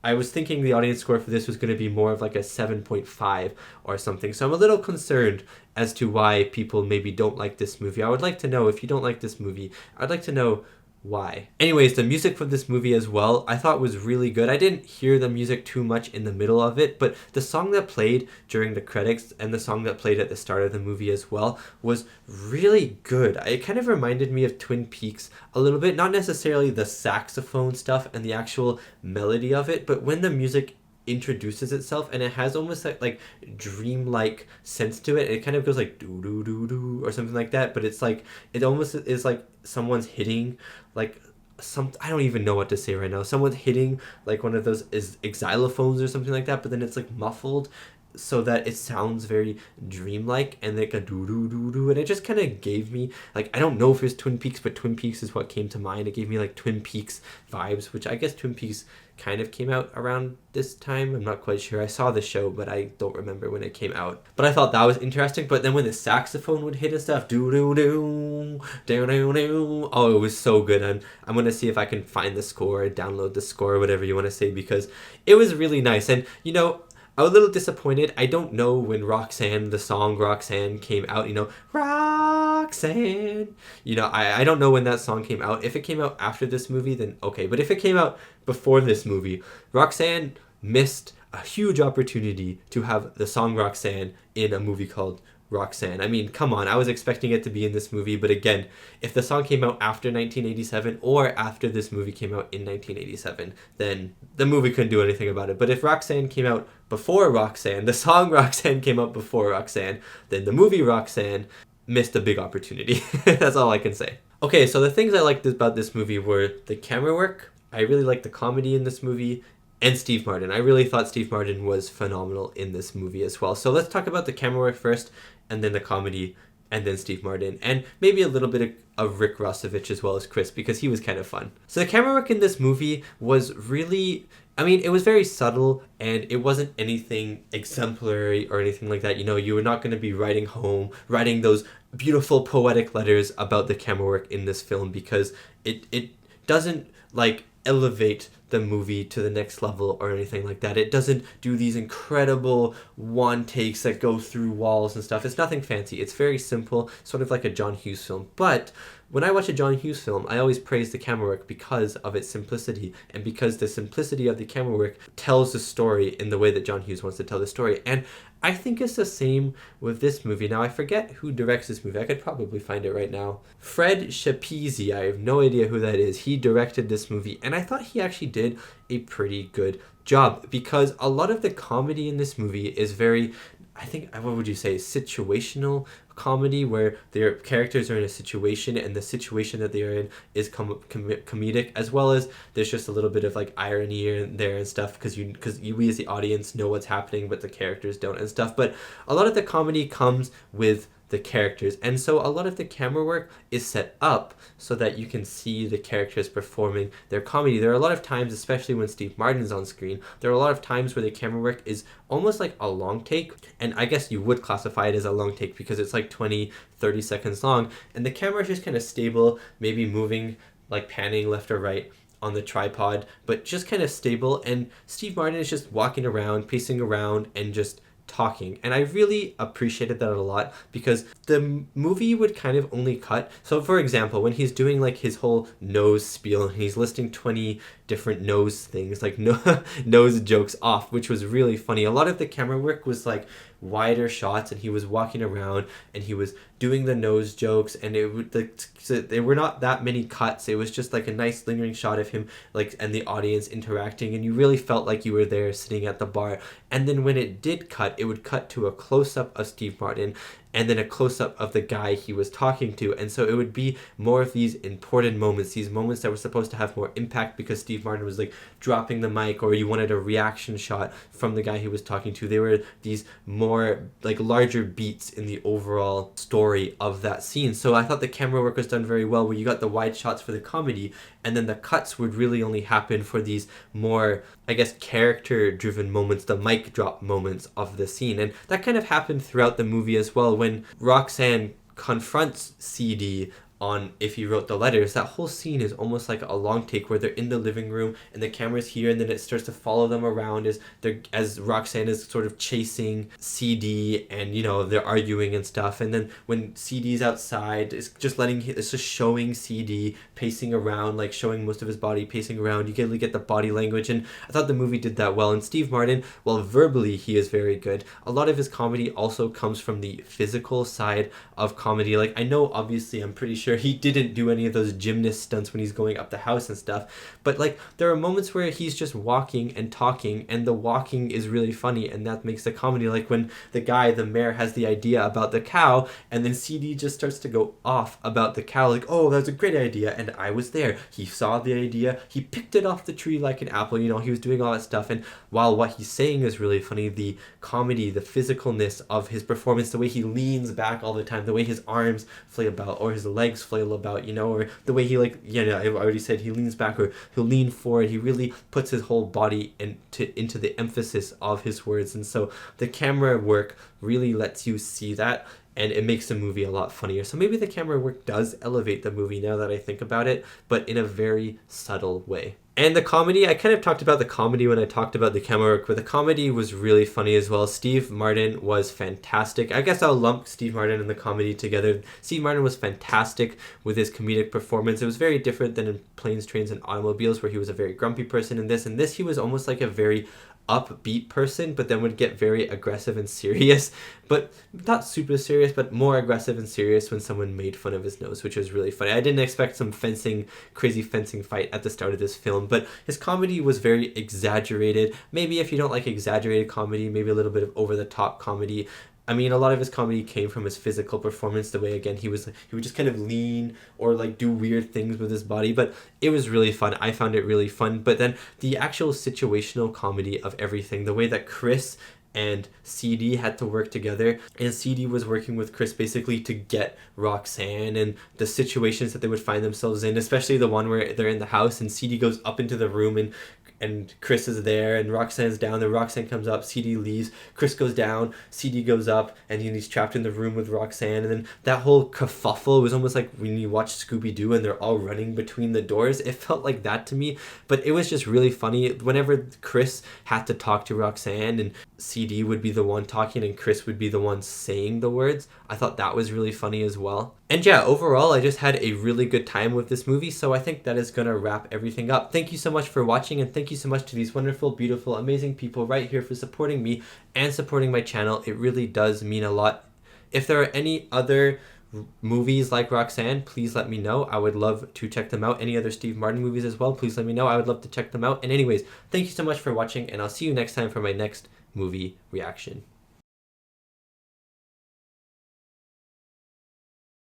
[SPEAKER 1] I was thinking the audience score for this was going to be more of like a 7.5 or something. So I'm a little concerned as to why people maybe don't like this movie. I would like to know, if you don't like this movie, I'd like to know why. Anyways, the music for this movie as well, I thought was really good. I didn't hear the music too much in the middle of it, but the song that played during the credits and the song that played at the start of the movie as well was really good. It kind of reminded me of Twin Peaks a little bit, not necessarily the saxophone stuff and the actual melody of it, but when the music introduces itself and it has almost that like dreamlike sense to it. It kind of goes like doo doo doo doo or something like that, but it's like, it almost is like someone's hitting like I don't even know what to say right now. Someone's hitting like one of those xylophones or something like that, but then it's like muffled so that it sounds very dreamlike and like a doo doo doo doo, and it just kind of gave me like, I don't know if it's Twin Peaks, but Twin Peaks is what came to mind. It gave me like Twin Peaks vibes, which I guess Twin Peaks kind of came out around this time. I'm not quite sure. I saw the show, but I don't remember when it came out. But I thought that was interesting. But then when the saxophone would hit and stuff, doo doo doo, doo doo doo, oh, it was so good. And I'm gonna see if I can find the score, download the score, whatever you want to say, because it was really nice. And you know, I was a little disappointed. I don't know when Roxanne, the song Roxanne came out, you know, Roxanne. You know, I don't know when that song came out. If it came out after this movie, then okay. But if it came out before this movie, Roxanne missed a huge opportunity to have the song Roxanne in a movie called Roxanne. I mean, come on, I was expecting it to be in this movie, but again, if the song came out after 1987 or after this movie came out in 1987, then the movie couldn't do anything about it. But if Roxanne came out before Roxanne, the song Roxanne came out before Roxanne, then the movie Roxanne missed a big opportunity. That's all I can say. Okay, so the things I liked about this movie were the camera work. I really liked the comedy in this movie, and Steve Martin. I really thought Steve Martin was phenomenal in this movie as well. So let's talk about the camera work first, and then the comedy, and then Steve Martin, and maybe a little bit of Rick Rossovich as well as Chris, because he was kind of fun. So the camera work in this movie was really, I mean, it was very subtle, and it wasn't anything exemplary or anything like that. You know, you were not going to be writing those beautiful poetic letters about the camera work in this film, because it doesn't like elevate the movie to the next level or anything like that. It doesn't do these incredible one takes that go through walls and stuff. It's nothing fancy. It's very simple, sort of like a John Hughes film. But when I watch a John Hughes film, I always praise the camera work because of its simplicity, and because the simplicity of the camera work tells the story in the way that John Hughes wants to tell the story. And I think it's the same with this movie. Now, I forget who directs this movie. I could probably find it right now. Fred Schepisi, I have no idea who that is. He directed this movie, and I thought he actually did a pretty good job, because a lot of the comedy in this movie is very, I think, what would you say, situational comedy, where their characters are in a situation and the situation that they are in is comedic, as well as there's just a little bit of like irony in there and stuff, because we as the audience know what's happening but the characters don't and stuff. But a lot of the comedy comes with the characters, and so a lot of the camera work is set up so that you can see the characters performing their comedy. There are a lot of times, especially when Steve Martin's on screen, there are a lot of times where the camera work is almost like a long take, and I guess you would classify it as a long take because it's like 20-30 seconds long, and the camera is just kind of stable, maybe moving, like panning left or right on the tripod, but just kind of stable, and Steve Martin is just walking around, pacing around, and just talking. And I really appreciated that a lot, because the movie would kind of only cut. So for example, when he's doing like his whole nose spiel and he's listing 20 different nose things, like nose jokes off, which was really funny. A lot of the camera work was like wider shots, and he was walking around and he was doing the nose jokes, and there were not that many cuts. It was just like a nice lingering shot of him like and the audience interacting, and you really felt like you were there sitting at the bar. And then when it did cut, it would cut to a close-up of Steve Martin and then a close-up of the guy he was talking to. And so it would be more of these important moments, these moments that were supposed to have more impact because Steve Martin was like dropping the mic, or you wanted a reaction shot from the guy he was talking to. They were these more like larger beats in the overall story of that scene. So I thought the camera work was done very well, where you got the wide shots for the comedy, and then the cuts would really only happen for these more, I guess, character-driven moments, the mic drop moments of the scene. And that kind of happened throughout the movie as well. When Roxanne confronts CD on If He Wrote the Letters, that whole scene is almost like a long take, where they're in the living room and the camera's here, and then it starts to follow them around as Roxanne is sort of chasing CD, and you know, they're arguing and stuff. And then when CD's outside, it's just showing CD pacing around, like showing most of his body pacing around. You get the body language, and I thought the movie did that well. And Steve Martin, while verbally he is very good, a lot of his comedy also comes from the physical side of comedy. Like, I know obviously, I'm pretty sure he didn't do any of those gymnast stunts when he's going up the house and stuff, but like there are moments where he's just walking and talking, and the walking is really funny, and that makes the comedy. Like when the mayor has the idea about the cow, and then CD just starts to go off about the cow, like, oh, that's a great idea, and I was there, he saw the idea, he picked it off the tree like an apple, you know, he was doing all that stuff. And while what he's saying is really funny, the comedy, the physicalness of his performance, the way he leans back all the time, the way his arms flail about, or his legs flail about, you know, or the way he, like, you know, I already said he leans back, or he'll lean forward. He really puts his whole body into the emphasis of his words. And so the camera work really lets you see that, and it makes the movie a lot funnier. So maybe the camera work does elevate the movie now that I think about it, but in a very subtle way. And the comedy, I kind of talked about the comedy when I talked about the camera work, but the comedy was really funny as well. Steve Martin was fantastic. I guess I'll lump Steve Martin and the comedy together. Steve Martin was fantastic with his comedic performance. It was very different than in Planes, Trains, and Automobiles, where he was a very grumpy person. In this, he was almost like a very upbeat person, but then would get very aggressive and serious, but not super serious, but more aggressive and serious when someone made fun of his nose, which was really funny. I didn't expect some crazy fencing fight at the start of this film, but his comedy was very exaggerated. Maybe if you don't like exaggerated comedy, maybe a little bit of over-the-top comedy. I mean, a lot of his comedy came from his physical performance, the way, again, he would just kind of lean or like do weird things with his body, but it was really fun. I found it really fun. But then the actual situational comedy of everything, the way that Chris and CD had to work together, and CD was working with Chris basically to get Roxanne and the situations that they would find themselves in, especially the one where they're in the house and CD goes up into the room and Chris is there and Roxanne's down there. Roxanne comes up, CD leaves, Chris goes down, CD goes up, and he's trapped in the room with Roxanne. And then that whole kerfuffle was almost like when you watch Scooby-Doo and they're all running between the doors. It felt like that to me, but it was just really funny. Whenever Chris had to talk to Roxanne and CD would be the one talking and Chris would be the one saying the words, I thought that was really funny as well. And yeah, overall, I just had a really good time with this movie, so I think that is going to wrap everything up. Thank you so much for watching, and thank you so much to these wonderful, beautiful, amazing people right here for supporting me and supporting my channel. It really does mean a lot. If there are any other movies like Roxanne, please let me know. I would love to check them out. Any other Steve Martin movies as well, please let me know. I would love to check them out. And anyways, thank you so much for watching, and I'll see you next time for my next movie reaction.